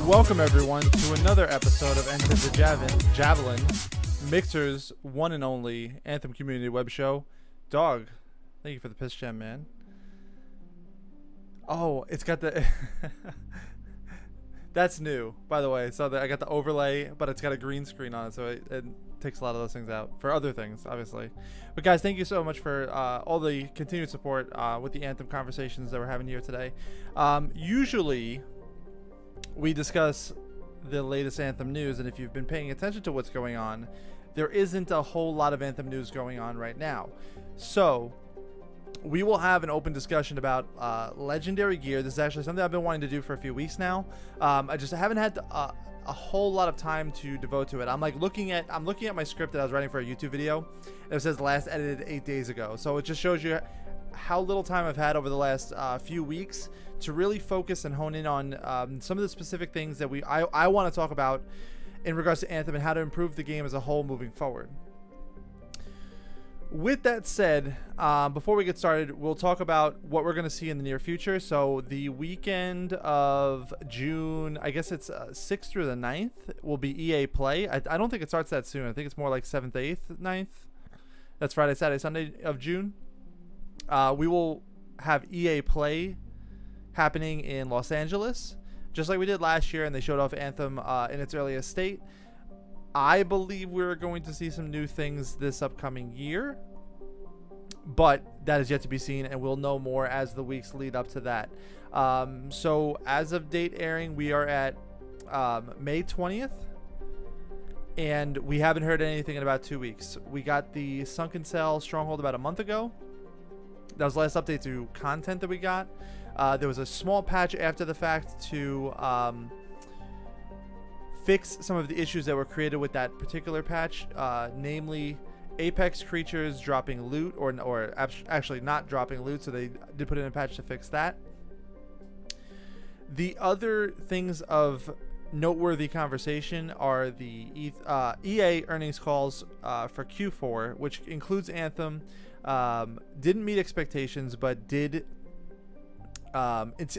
Welcome everyone to another episode of Javelin, Mixer's one and only Anthem Community Web Show. Dog, thank you for the piss gem, man. Oh, it's got the... That's new, by the way. So I got the overlay, but it's got a green screen on it, so it takes a lot of those things out for other things, obviously. But guys, thank you so much for all the continued support with the Anthem conversations that we're having here today. Usually, we discuss the latest Anthem news, and if you've been paying attention to what's going on, there isn't a whole lot of Anthem news going on right now. So we will have an open discussion about legendary gear. This is actually something I've been wanting to do for a few weeks now. I just haven't had a whole lot of time to devote to it. I'm looking at my script that I was writing for a YouTube video, and it says last edited 8 days ago. So it just shows you how little time I've had over the last few weeks to really focus and hone in on some of the specific things that I want to talk about in regards to Anthem and how to improve the game as a whole moving forward. With that said, before we get started, we'll talk about what we're going to see in the near future. So the weekend of June, I guess it's 6th through the 9th, will be EA Play. I don't think it starts that soon. I think it's more like 7th, 8th, 9th. That's Friday, Saturday, Sunday of June. We will have EA Play happening in Los Angeles, just like we did last year, and they showed off Anthem in its earliest state. I believe we're going to see some new things this upcoming year, but that is yet to be seen, and we'll know more as the weeks lead up to that. So as of date airing, we are at May 20th, and we haven't heard anything in about 2 weeks. We got the Sunken Cell Stronghold about a month ago. That was the last update to content that we got. There was a small patch after the fact to fix some of the issues that were created with that particular patch, namely Apex creatures dropping loot or actually not dropping loot, so they did put in a patch to fix that. The other things of noteworthy conversation are the EA earnings calls for Q4, which includes Anthem. Didn't meet expectations, but did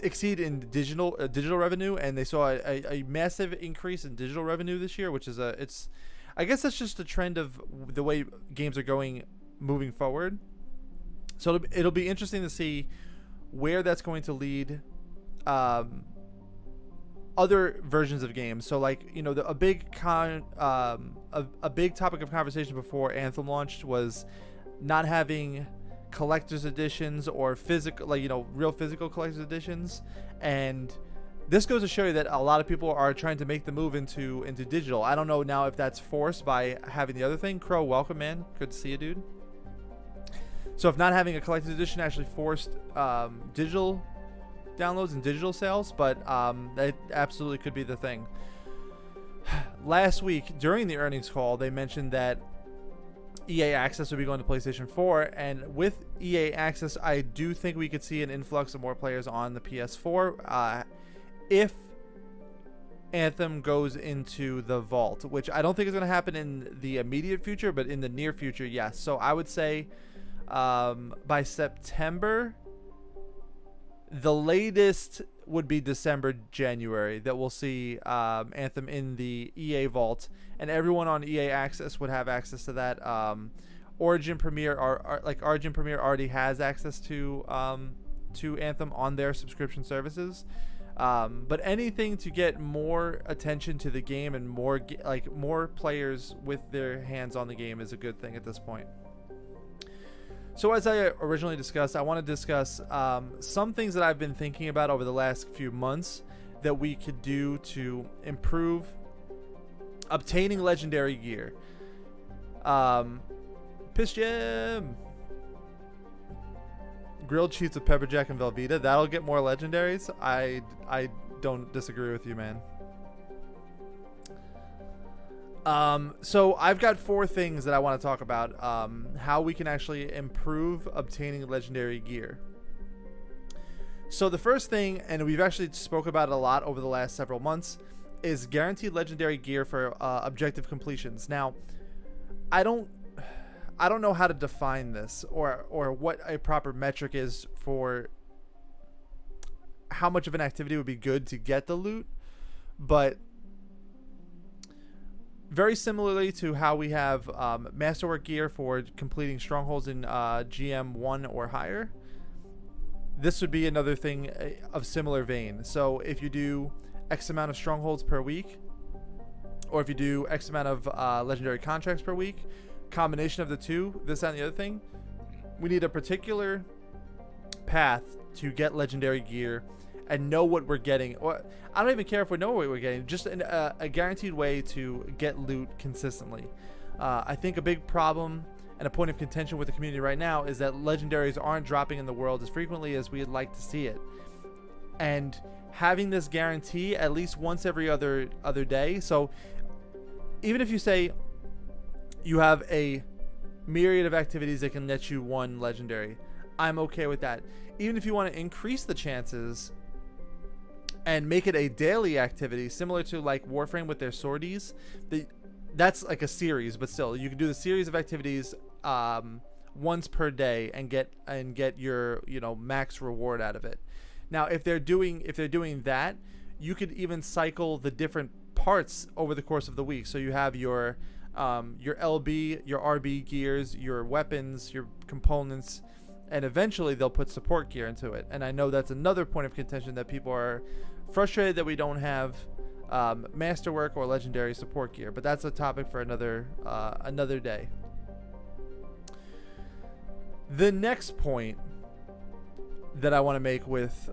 exceed in digital revenue, and they saw a massive increase in digital revenue this year, which is I guess that's just a trend of the way games are going moving forward. So it'll be interesting to see where that's going to lead other versions of games. So a big topic of conversation before Anthem launched was not having collector's editions or physical, real physical collector's editions, and this goes to show you that a lot of people are trying to make the move into digital. I don't know now if that's forced by having the other thing. Crow, welcome, man. Good to see you, dude. So if not having a collector's edition actually forced digital downloads and digital sales, but that absolutely could be the thing. Last week during the earnings call, they mentioned that EA Access will be going to PlayStation 4, and with EA Access, I do think we could see an influx of more players on the PS4 if Anthem goes into the vault, which I don't think is going to happen in the immediate future, but in the near future, yes. So I would say by September, the latest would be December, January, that we'll see Anthem in the EA vault, and everyone on EA Access would have access to that. Origin Premier Origin Premier already has access to Anthem on their subscription services. But anything to get more attention to the game and more players with their hands on the game is a good thing at this point. So as I originally discussed, I want to discuss some things that I've been thinking about over the last few months that we could do to improve obtaining legendary gear. Piss Jam! Grilled cheese with pepper jack and Velveeta. That'll get more legendaries. I don't disagree with you, man. So I've got 4 things that I want to talk about, how we can actually improve obtaining legendary gear. So the first thing, and we've actually spoke about it a lot over the last several months, is guaranteed legendary gear for objective completions. Now, I don't know how to define this or what a proper metric is for how much of an activity would be good to get the loot, but very similarly to how we have masterwork gear for completing strongholds in GM1 or higher, this would be another thing of similar vein. So if you do X amount of strongholds per week, or if you do X amount of legendary contracts per week, combination of the two, this and the other thing, we need a particular path to get legendary gear and know what we're getting. Or I don't even care if we know what we're getting, just a guaranteed way to get loot consistently. I think a big problem and a point of contention with the community right now is that legendaries aren't dropping in the world as frequently as we'd like to see it. And having this guarantee at least once every other day. So even if you say you have a myriad of activities that can net you one legendary, I'm okay with that. Even if you want to increase the chances and make it a daily activity, similar to like Warframe with their sorties, that's like a series, but still, you can do the series of activities once per day and get your max reward out of it. Now, if they're doing that, you could even cycle the different parts over the course of the week. So you have your LB, your RB gears, your weapons, your components, and eventually they'll put support gear into it. And I know that's another point of contention, that people are frustrated that we don't have masterwork or legendary support gear, but that's a topic for another day. The next point that I want to make with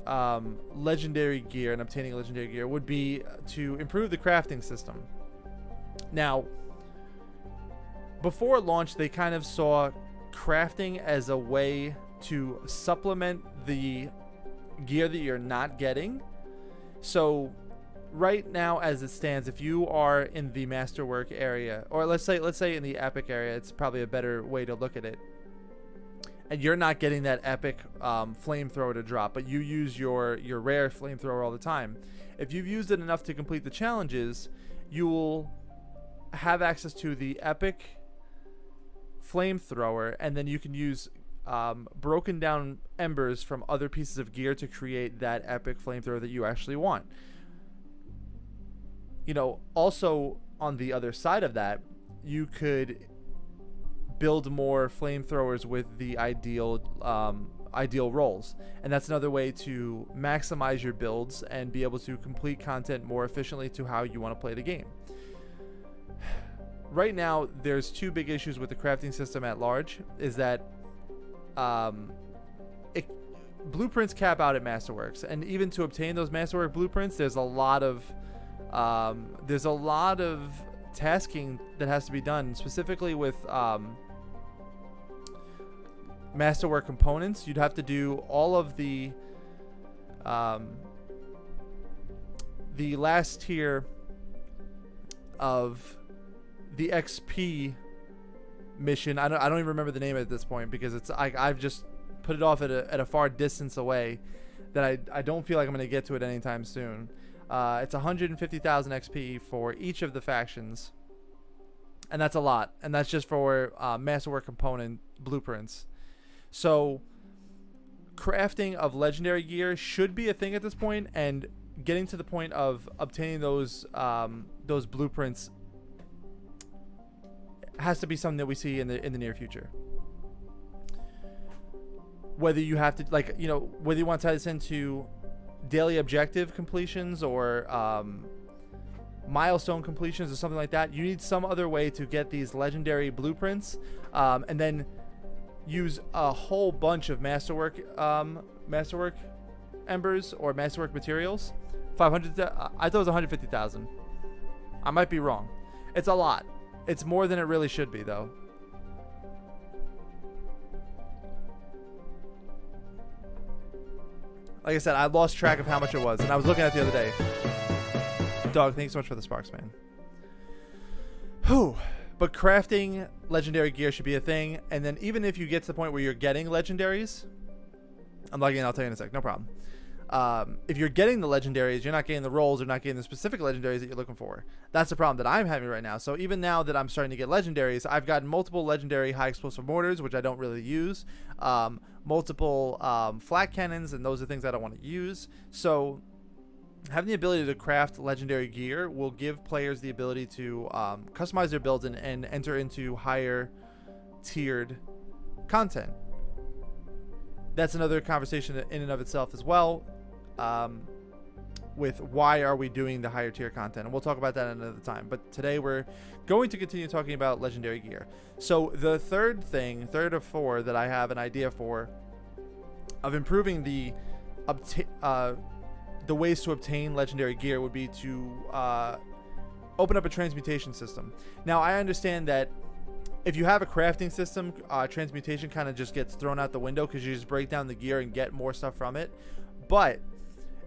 legendary gear and obtaining legendary gear would be to improve the crafting system. Now, before launch, they kind of saw crafting as a way to supplement the gear that you're not getting. So right now, as it stands, if you are in the masterwork area, or let's say in the epic area, it's probably a better way to look at it, and you're not getting that epic flamethrower to drop, but you use your rare flamethrower all the time, if you've used it enough to complete the challenges, you will have access to the epic flamethrower, and then you can use broken down embers from other pieces of gear to create that epic flamethrower that you actually want. Also on the other side of that, you could build more flamethrowers with the ideal roles, and that's another way to maximize your builds and be able to complete content more efficiently to how you want to play the game. Right now, there's two big issues with the crafting system at large. Is that blueprints cap out at Masterworks, and even to obtain those Masterwork blueprints, there's a lot of tasking that has to be done, specifically with Masterwork components. You'd have to do all of the last tier of the XP mission. I don't even remember the name at this point, because I've just put it off at a far distance away that I don't feel like I'm going to get to it anytime soon. It's 150,000 XP for each of the factions, and that's a lot, and that's just for Masterwork component blueprints. So crafting of legendary gear should be a thing at this point, and getting to the point of obtaining those blueprints has to be something that we see in the near future. Whether you have to, whether you want to tie this into daily objective completions or milestone completions or something like that, you need some other way to get these legendary blueprints, and then use a whole bunch of masterwork embers or masterwork materials. 500. I thought it was 150,000. I might be wrong. It's a lot. It's more than it really should be, though. Like I said, I lost track of how much it was, and I was looking at it the other day. Dog, thanks so much for the sparks, man. Whew. But crafting legendary gear should be a thing, and then even if you get to the point where you're getting legendaries, I'm logging in, I'll tell you in a sec, no problem. If you're getting the legendaries, you're not getting the rolls or not getting the specific legendaries that you're looking for. That's the problem that I'm having right now. So even now that I'm starting to get legendaries, I've gotten multiple legendary high explosive mortars, which I don't really use, multiple flat cannons, and those are things I don't want to use. So having the ability to craft legendary gear will give players the ability to customize their builds and enter into higher tiered content. That's another conversation in and of itself as well, with why are we doing the higher tier content, and we'll talk about that another time. But today we're going to continue talking about legendary gear. So the third of four that I have an idea for of improving the ways to obtain legendary gear would be to open up a transmutation system. Now, I understand that if you have a crafting system, transmutation kind of just gets thrown out the window because you just break down the gear and get more stuff from it. But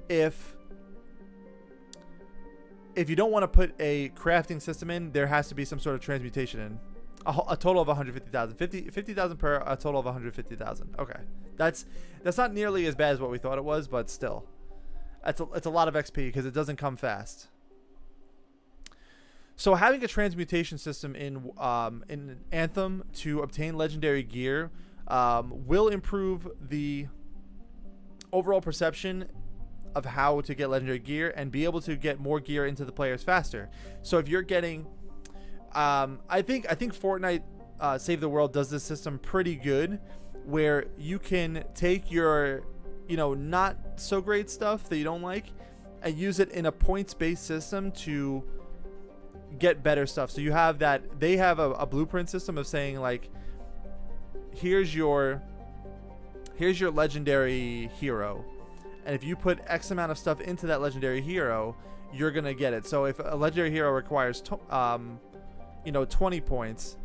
if you don't want to put a crafting system in, there has to be some sort of transmutation in. A total of 150,000. 50,000 per, a total of 150,000. Okay. That's not nearly as bad as what we thought it was, but still. It's a lot of XP because it doesn't come fast. So having a transmutation system in Anthem to obtain legendary gear will improve the overall perception of how to get legendary gear and be able to get more gear into the players faster. So if you're getting, I think Fortnite Save the World does this system pretty good, where you can take your, not so great stuff that you don't like and use it in a points-based system to get better stuff. So you have that, they have a blueprint system of saying, like, here's your legendary hero, and if you put X amount of stuff into that legendary hero, you're gonna get it. So if a legendary hero requires 20 points,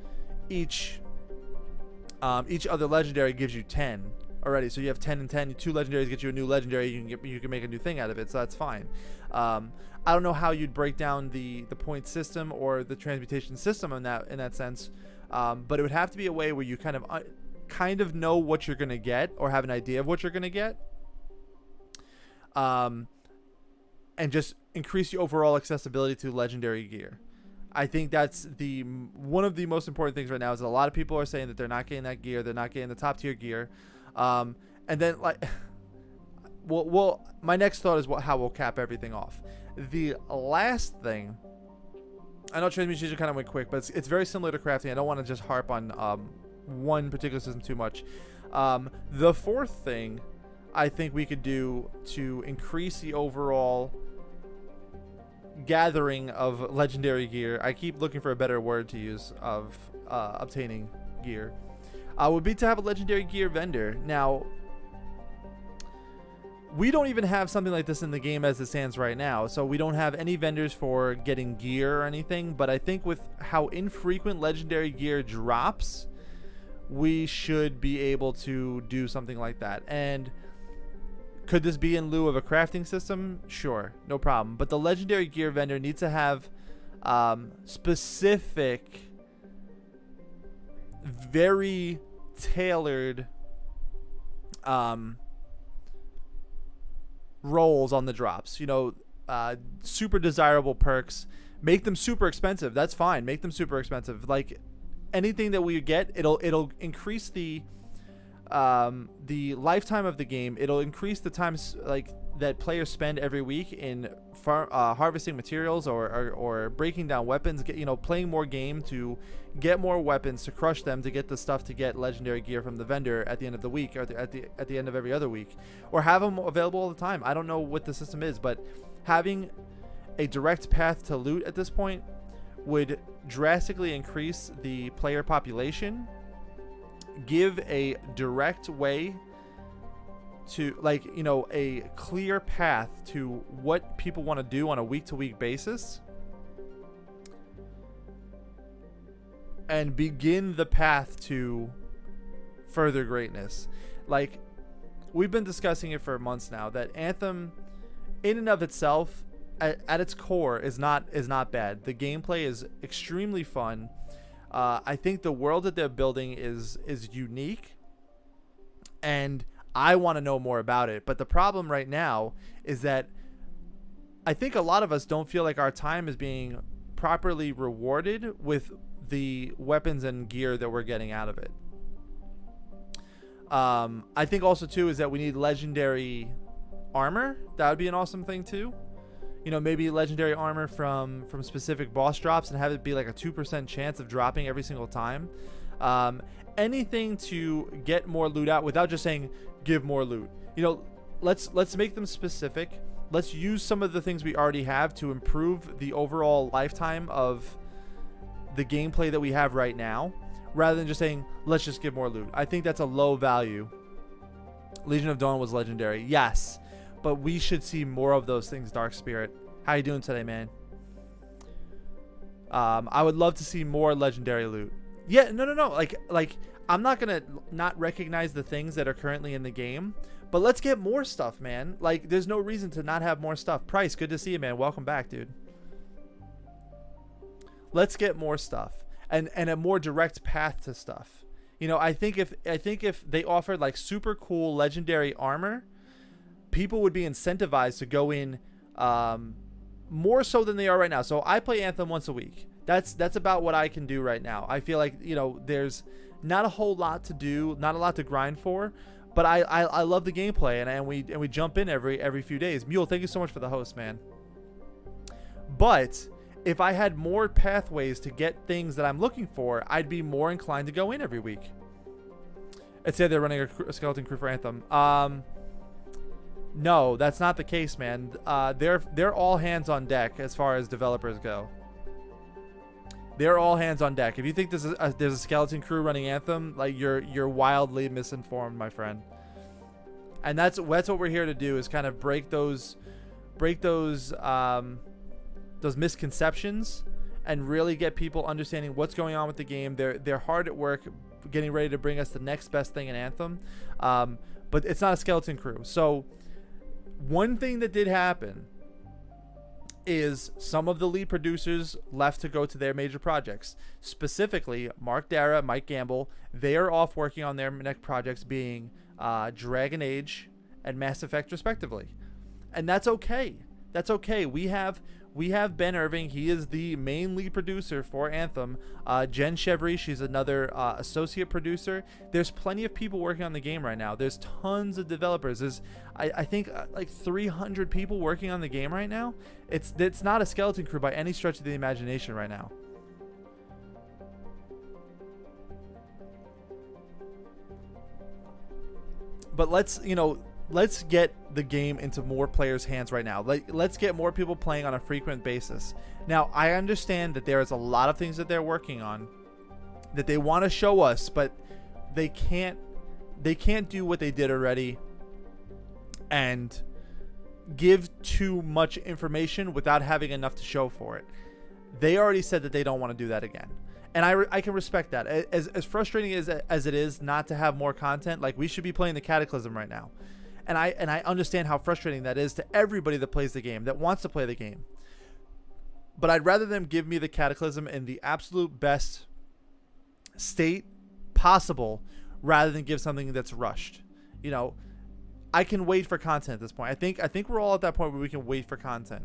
each other legendary gives you 10 already. So you have 10 and 10. 2 legendaries get you a new legendary. You can make a new thing out of it. So that's fine. I don't know how you'd break down the point system or the transmutation system in that sense, but it would have to be a way where you kind of know what you're gonna get, or have an idea of what you're gonna get, and just increase the overall accessibility to legendary gear. I think that's one of the most important things right now, is that a lot of people are saying that they're not getting that gear, they're not getting the top tier gear, and then, like, well, my next thought is how we'll cap everything off. The last thing, I know transmutation kind of went quick, but it's very similar to crafting. I don't want to just harp on one particular system too much. The fourth thing I think we could do to increase the overall gathering of legendary gear, I keep looking for a better word to use, of obtaining gear, would be to have a legendary gear vendor. Now, we don't even have something like this in the game as it stands right now, so we don't have any vendors for getting gear or anything, but I think with how infrequent legendary gear drops, we should be able to do something like that. And could this be in lieu of a crafting system? Sure, no problem. But the legendary gear vendor needs to have specific, very tailored roles on the drops. Super desirable perks. Make them super expensive. That's fine. Make them super expensive. Like, anything that we get, it'll increase the lifetime of the game. It'll increase the times, like, that players spend every week in harvesting materials or breaking down weapons, playing more game to get more weapons, to crush them, to get the stuff to get legendary gear from the vendor at the end of the week, or at the end of every other week, or have them available all the time. I don't know what the system is, but having a direct path to loot at this point would drastically increase the player population, give a direct way to, like, a clear path to what people want to do on a week-to-week basis, and begin the path to further greatness. Like, we've been discussing it for months now, that Anthem in and of itself at its core is not bad. The gameplay is extremely fun. I think the world that they're building is unique, and I want to know more about it. But the problem right now is that I think a lot of us don't feel like our time is being properly rewarded with the weapons and gear that we're getting out of it. I think also too is that we need legendary armor. That would be an awesome thing too. You know, maybe legendary armor from specific boss drops and have it be like a 2% chance of dropping every single time. Anything to get more loot out without just saying give more loot. You know, let's make them specific. Let's use some of the things we already have to improve the overall lifetime of the gameplay that we have right now, rather than just saying let's just give more loot. I think that's a low value. Legion of Dawn was legendary, yes, but we should see more of those things. Dark Spirit, how you doing today, man? I would love to see more legendary loot. Yeah, no. Like I'm not gonna not recognize the things that are currently in the game, but let's get more stuff, man. Like, there's no reason to not have more stuff. Price, good to see you, man. Welcome back, dude. Let's get more stuff and a more direct path to stuff. You know, I think if they offered like super cool legendary armor, people would be incentivized to go in more so than they are right now. So I play Anthem once a week. That's about what I can do right now. I feel like, you know, there's not a whole lot to do, not a lot to grind for, but I love the gameplay, and we jump in every few days. Mule, thank you so much for the host, man. But if I had more pathways to get things that I'm looking for, I'd be more inclined to go in every week. I'd say they're running a skeleton crew for Anthem. No, that's not the case, man. They're all hands on deck as far as developers go. They're all hands on deck. If you think there's a skeleton crew running Anthem, like you're wildly misinformed, my friend. And that's what we're here to do, is kind of break those misconceptions and really get people understanding what's going on with the game. They're hard at work getting ready to bring us the next best thing in Anthem, but it's not a skeleton crew. So one thing that did happen is some of the lead producers left to go to their major projects. Specifically, Mark Dara, Mike Gamble, they are off working on their next projects, being Dragon Age and Mass Effect respectively. And that's okay. That's okay. We have Ben Irving. He is the main lead producer for Anthem. Jen Chevry, she's another associate producer. There's plenty of people working on the game right now. There's tons of developers. There's I think like 300 people working on the game right now. It's not a skeleton crew by any stretch of the imagination right now. But let's get the game into more players' hands right now. Let's get more people playing on a frequent basis. Now, I understand that there is a lot of things that they're working on that they want to show us, but they can't do what they did already and give too much information without having enough to show for it. They already said that they don't want to do that again. And I can respect that. As frustrating as it is not to have more content, like, we should be playing the Cataclysm right now. And I understand how frustrating that is to everybody that plays the game, that wants to play the game. But I'd rather them give me the Cataclysm in the absolute best state possible rather than give something that's rushed. You know, I can wait for content at this point. I think we're all at that point where we can wait for content.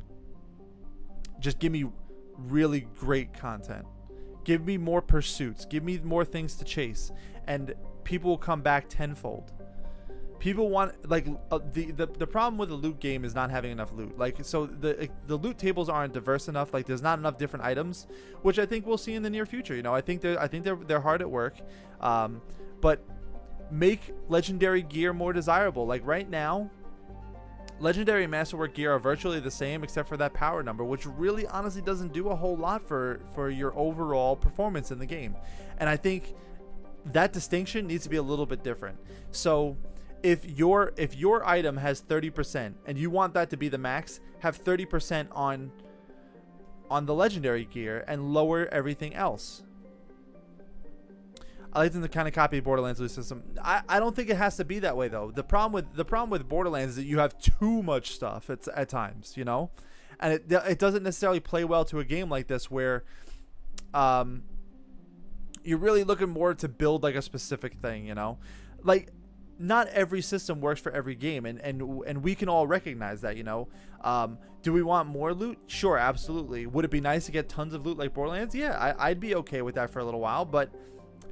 Just give me really great content. Give me more pursuits. Give me more things to chase, and people will come back tenfold. People want, like, the problem with the loot game is not having enough loot. Like, so the loot tables aren't diverse enough. Like, there's not enough different items, which I think we'll see in the near future. You know, I think they're hard at work, but make legendary gear more desirable. Like, right now, legendary masterwork gear are virtually the same except for that power number, which really honestly doesn't do a whole lot for your overall performance in the game. And I think that distinction needs to be a little bit different. So if your item has 30% and you want that to be the max, have 30% on the legendary gear and lower everything else. I like them to kind of copy Borderlands loot system. I don't think it has to be that way, though. The problem with Borderlands is that you have too much stuff at times, you know, and it doesn't necessarily play well to a game like this where you're really looking more to build like a specific thing, you know. Like, not every system works for every game, and we can all recognize that, you know. Do we want more loot? Sure, absolutely. Would it be nice to get tons of loot like Borderlands? Yeah, I'd be okay with that for a little while, but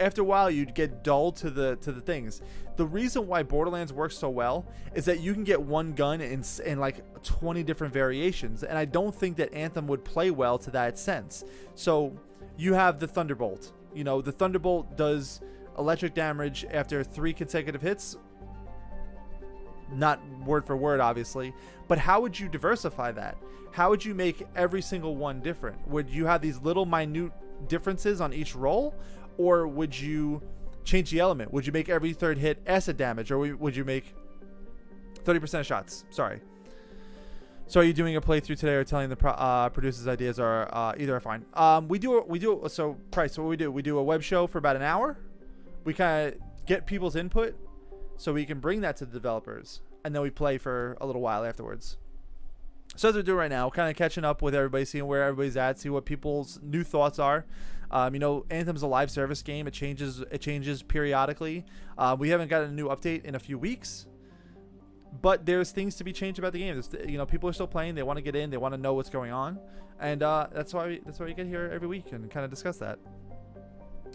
after a while you'd get dull to the things. The reason why Borderlands works so well is that you can get one gun in like 20 different variations, and I don't think that Anthem would play well to that sense. So you have the Thunderbolt. You know, the Thunderbolt does electric damage after 3 consecutive hits. Not word for word, obviously, but how would you diversify that? How would you make every single one different? Would you have these little minute differences on each roll, or would you change the element? Would you make every third hit acid damage, or would you make 30% of shots? Sorry. So are you doing a playthrough today or telling the producers ideas are either are fine? We do so Price, what we do a web show for about an hour. We kind of get people's input so we can bring that to the developers, and then we play for a little while afterwards. So as we're doing right now, kind of catching up with everybody, seeing where everybody's at, see what people's new thoughts are. You know, Anthem's a live service game. It changes periodically. We haven't gotten a new update in a few weeks, but there's things to be changed about the game. You know, people are still playing. They want to get in. They want to know what's going on, and that's why we get here every week and kind of discuss that.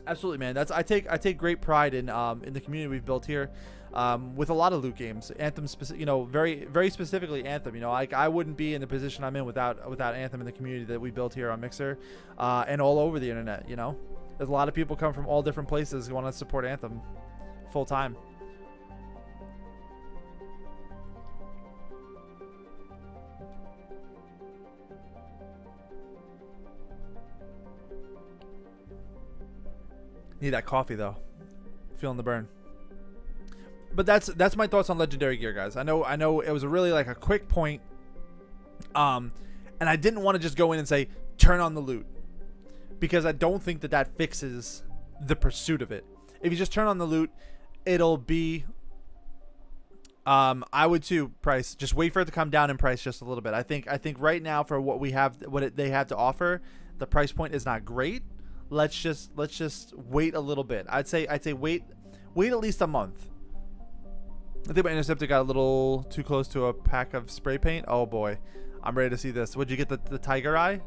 Absolutely, man. I take great pride in the community we've built here, with a lot of loot games. Anthem, you know, very specifically Anthem. You know, I wouldn't be in the position I'm in without Anthem and the community that we built here on Mixer, and all over the internet. You know, there's a lot of people come from all different places who want to support Anthem full time. Need that coffee though. Feeling the burn. But that's my thoughts on legendary gear, guys. I know it was really like a quick point. And I didn't want to just go in and say turn on the loot, because I don't think that fixes the pursuit of it. If you just turn on the loot, it'll be I would too, Price. Just wait for it to come down in price just a little bit. I think right now for what we have, they have to offer, the price point is not great. Let's just wait a little bit. I'd say wait at least a month. I think my interceptor got a little too close to a pack of spray paint. Oh boy, I'm ready to see this. Would you get the tiger eye?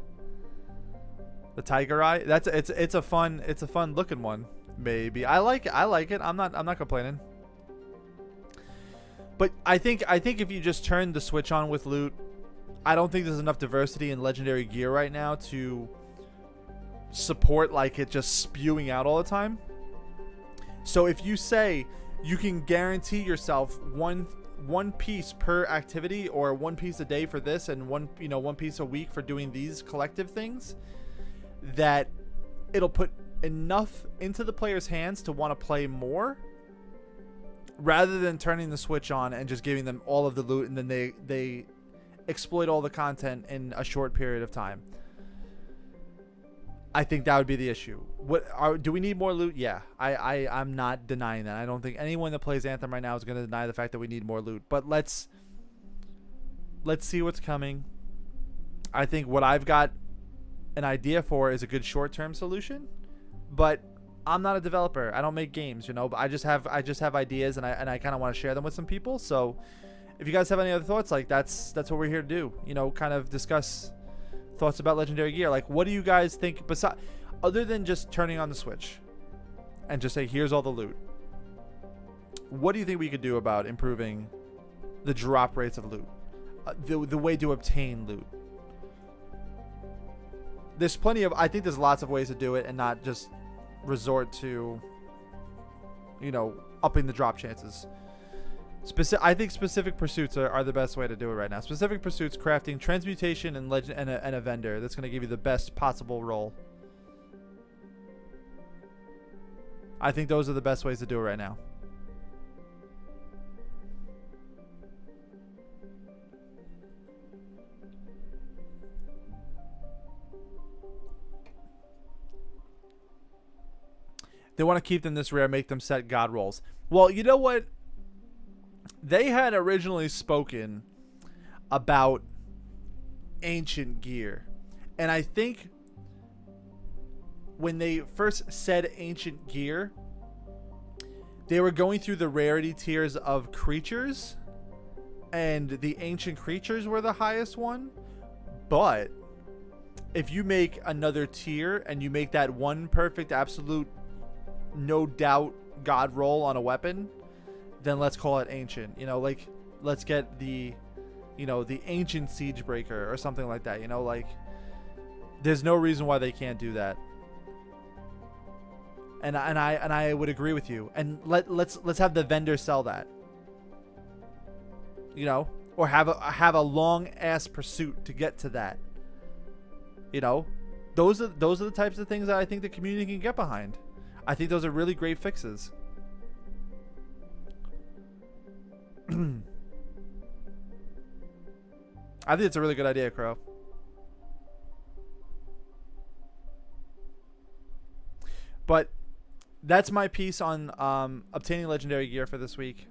The tiger eye. It's a fun looking one. Maybe I like it. I'm not complaining. But I think if you just turn the switch on with loot, I don't think there's enough diversity in legendary gear right now to support like it just spewing out all the time. So if you say you can guarantee yourself one piece per activity, or one piece a day for this, and one piece a week for doing these collective things, that it'll put enough into the player's hands to want to play more, rather than turning the switch on and just giving them all of the loot and then they exploit all the content in a short period of time. I think that would be the issue. Do we need more loot? Yeah, I'm not denying that. I don't think anyone that plays Anthem right now is going to deny the fact that we need more loot. But let's see what's coming. I think what I've got an idea for is a good short-term solution, but I'm not a developer. I don't make games, you know. But I just have ideas, and I kind of want to share them with some people. So if you guys have any other thoughts, like that's what we're here to do. You know, kind of discuss thoughts about legendary gear. Like, what do you guys think, other than just turning on the switch and just say here's all the loot? What do you think we could do about improving the drop rates of loot, the way to obtain loot? I think there's lots of ways to do it, and not just resort to, you know, upping the drop chances. I think specific pursuits are the best way to do it right now. Specific pursuits, crafting, transmutation, and a vendor that's going to give you the best possible roll. I think those are the best ways to do it right now. They want to keep them this rare, make them set god rolls. Well, you know what? They had originally spoken about ancient gear, and I think when they first said ancient gear, they were going through the rarity tiers of creatures, and the ancient creatures were the highest one. But if you make another tier and you make that one perfect absolute no doubt god roll on a weapon, then let's call it ancient. You know, like let's get the, you know, the ancient siege breaker or something like that. You know, like there's no reason why they can't do that. And I would agree with you. And let's have the vendor sell that. You know, or have a long ass pursuit to get to that. You know, those are the types of things that I think the community can get behind. I think those are really great fixes. I think it's a really good idea, Crow. But that's my piece on obtaining legendary gear for this week.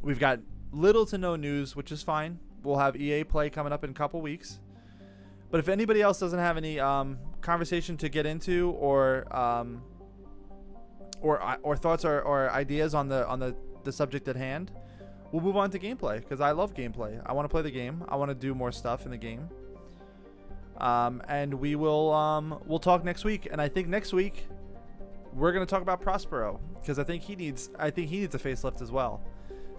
We've got little to no news, which is fine. We'll have EA Play coming up in a couple weeks. But if anybody else doesn't have any conversation to get into, or thoughts or ideas on the subject at hand, we'll move on to gameplay, because I love gameplay. I want to play the game. I want to do more stuff in the game. And we'll talk next week. And I think next week we're gonna talk about Prospero, because I think he needs a facelift as well.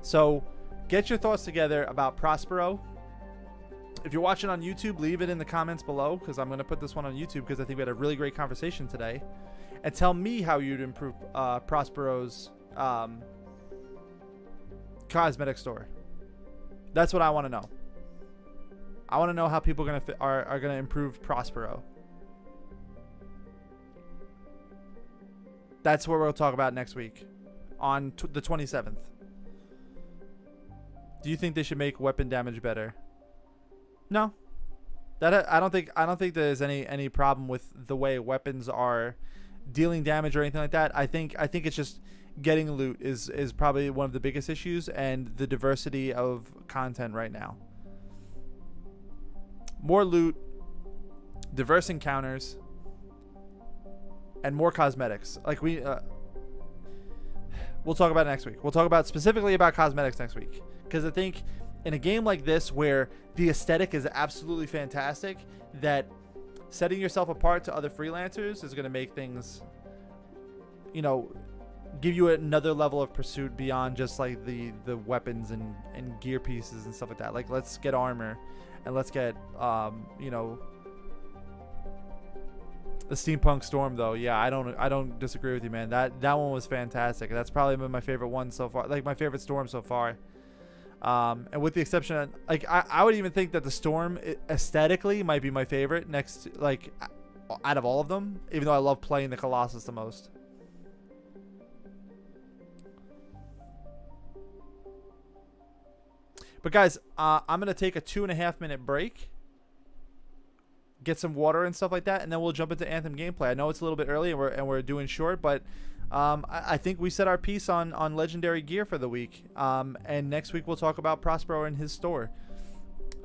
So get your thoughts together about Prospero. If you're watching on YouTube, leave it in the comments below, because I'm gonna put this one on YouTube, because I think we had a really great conversation today. And tell me how you'd improve Prospero's cosmetic store. That's what I want to know. I want to know how people are gonna improve Prospero. That's what we'll talk about next week, on the 27th. Do you think they should make weapon damage better? No. I don't think there's any problem with the way weapons are dealing damage or anything like that. I think it's just getting loot is probably one of the biggest issues, and the diversity of content right now. More loot, diverse encounters, and more cosmetics. Like we'll talk about it next week. We'll talk about specifically about cosmetics next week, because I think in a game like this where the aesthetic is absolutely fantastic, that setting yourself apart to other freelancers is going to make things, you know, give you another level of pursuit beyond just like the weapons and gear pieces and stuff like that. Like, let's get armor, and let's get you know, the steampunk storm though. Yeah, I don't disagree with you, man. That one was fantastic. That's probably been my favorite one so far, like my favorite storm so far. And with the exception of, like, I would even think that the storm aesthetically might be my favorite next, like, out of all of them, even though I love playing the Colossus the most. But guys, I'm gonna take a 2.5 minute break, get some water and stuff like that, and then we'll jump into Anthem gameplay. I know it's a little bit early and we're doing short, but I think we said our piece on legendary gear for the week. And next week we'll talk about Prospero and his store.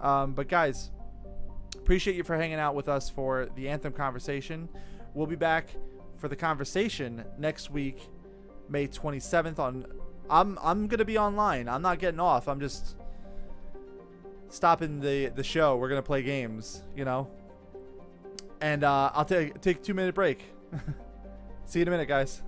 But guys, appreciate you for hanging out with us for the Anthem conversation. We'll be back for the conversation next week, May 27th. I'm gonna be online. I'm not getting off. I'm just stopping the show. We're gonna play games, you know. And I'll take a 2-minute break. See you in a minute, guys.